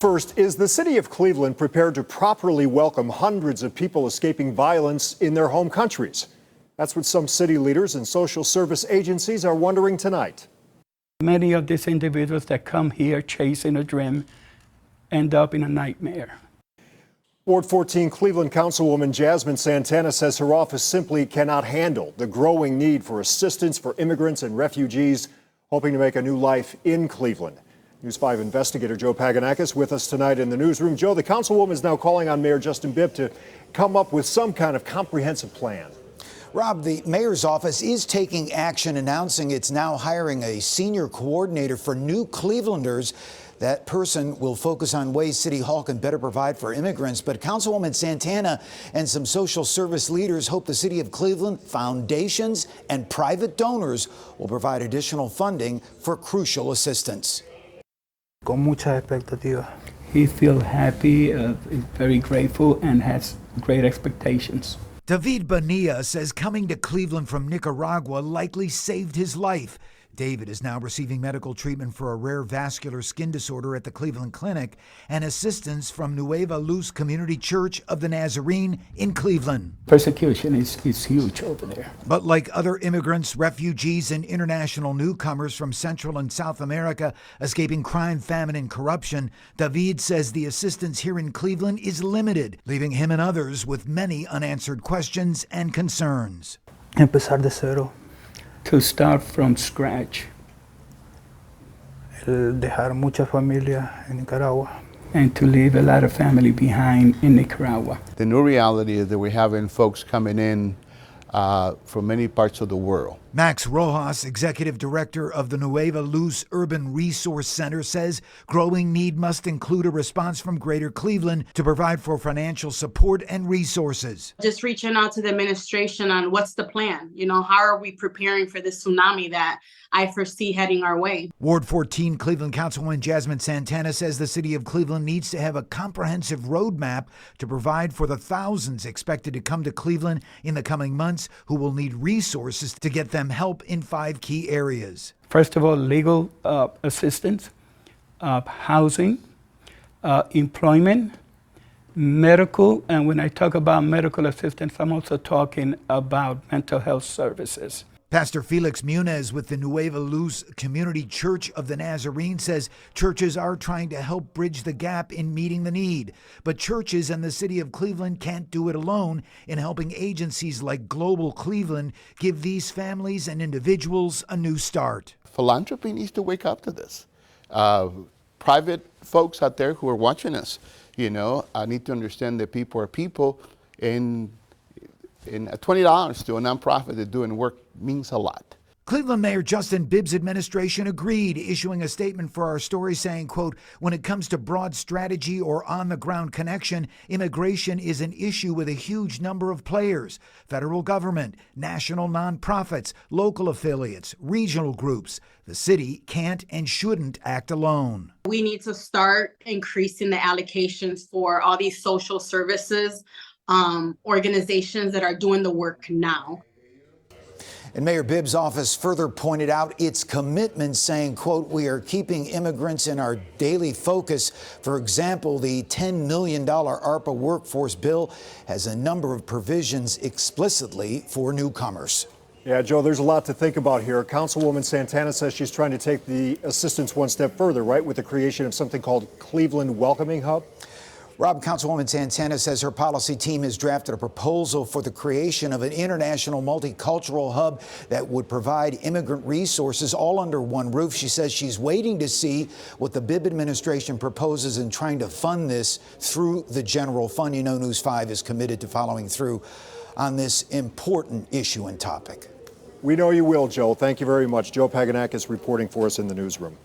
First, is the city of Cleveland prepared to properly welcome hundreds of people escaping violence in their home countries? That's what some city leaders and social service agencies are wondering tonight. Many of these individuals that come here chasing a dream end up in a nightmare. Ward 14 Cleveland Councilwoman Jasmine Santana says her office simply cannot handle the growing need for assistance for immigrants and refugees hoping to make a new life in Cleveland. News 5 investigator Joe Paganakis with us tonight in the newsroom. Joe, the councilwoman is now calling on Mayor Justin Bibb to come up with some kind of comprehensive plan. Rob, the mayor's office is taking action, announcing it's now hiring a senior coordinator for new Clevelanders. That person will focus on ways City Hall can better provide for immigrants. But Councilwoman Santana and some social service leaders hope the city of Cleveland, foundations, and private donors will provide additional funding for crucial assistance. Con mucha expectativa. He feels happy, is very grateful, and has great expectations. David Bonillas says coming to Cleveland from Nicaragua likely saved his life. David is now receiving medical treatment for a rare vascular skin disorder at the Cleveland Clinic and assistance from Nueva Luz Community Church of the Nazarene in Cleveland. Persecution is huge over there. But like other immigrants, refugees, and international newcomers from Central and South America escaping crime, famine, and corruption, David says the assistance here in Cleveland is limited, leaving him and others with many unanswered questions and concerns. Empezar de cero. To start from scratch. Dejar mucha familia en Nicaragua. And to leave a lot of family behind in Nicaragua. The new reality is that we're having folks coming in from many parts of the world. Max Rojas, executive director of the Nueva Luz Urban Resource Center, says growing need must include a response from Greater Cleveland to provide for financial support and resources. Just reaching out to the administration on what's the plan? How are we preparing for this tsunami that I foresee heading our way? Ward 14 Cleveland Councilwoman Jasmine Santana says the city of Cleveland needs to have a comprehensive roadmap to provide for the thousands expected to come to Cleveland in the coming months who will need resources to get them help in 5 key areas. First of all, legal assistance, housing, employment, medical, and when I talk about medical assistance, I'm also talking about mental health services. Pastor Felix Munez with the Nueva Luz Community Church of the Nazarene says churches are trying to help bridge the gap in meeting the need. But churches and the city of Cleveland can't do it alone in helping agencies like Global Cleveland give these families and individuals a new start. Philanthropy needs to wake up to this. Private folks out there who are watching us, need to understand that people are people, and $20 to a nonprofit that's doing work means a lot. Cleveland Mayor Justin Bibb's administration agreed, issuing a statement for our story saying, quote, when it comes to broad strategy or on-the-ground connection, immigration is an issue with a huge number of players: federal government, national nonprofits, local affiliates, regional groups. The city can't and shouldn't act alone. We need to start increasing the allocations for all these social services organizations that are doing the work now. And Mayor Bibb's office further pointed out its commitment, saying, quote, we are keeping immigrants in our daily focus. For example, the $10 million ARPA workforce bill has a number of provisions explicitly for newcomers. Yeah, Joe, there's a lot to think about here. Councilwoman Santana says she's trying to take the assistance one step further, right, with the creation of something called Cleveland Welcoming Hub. Rob, Councilwoman Santana says her policy team has drafted a proposal for the creation of an international multicultural hub that would provide immigrant resources all under one roof. She says she's waiting to see what the Bibb administration proposes in trying to fund this through the general fund. News 5 is committed to following through on this important issue and topic. We know you will, Joe. Thank you very much. Joe Paganakis reporting for us in the newsroom.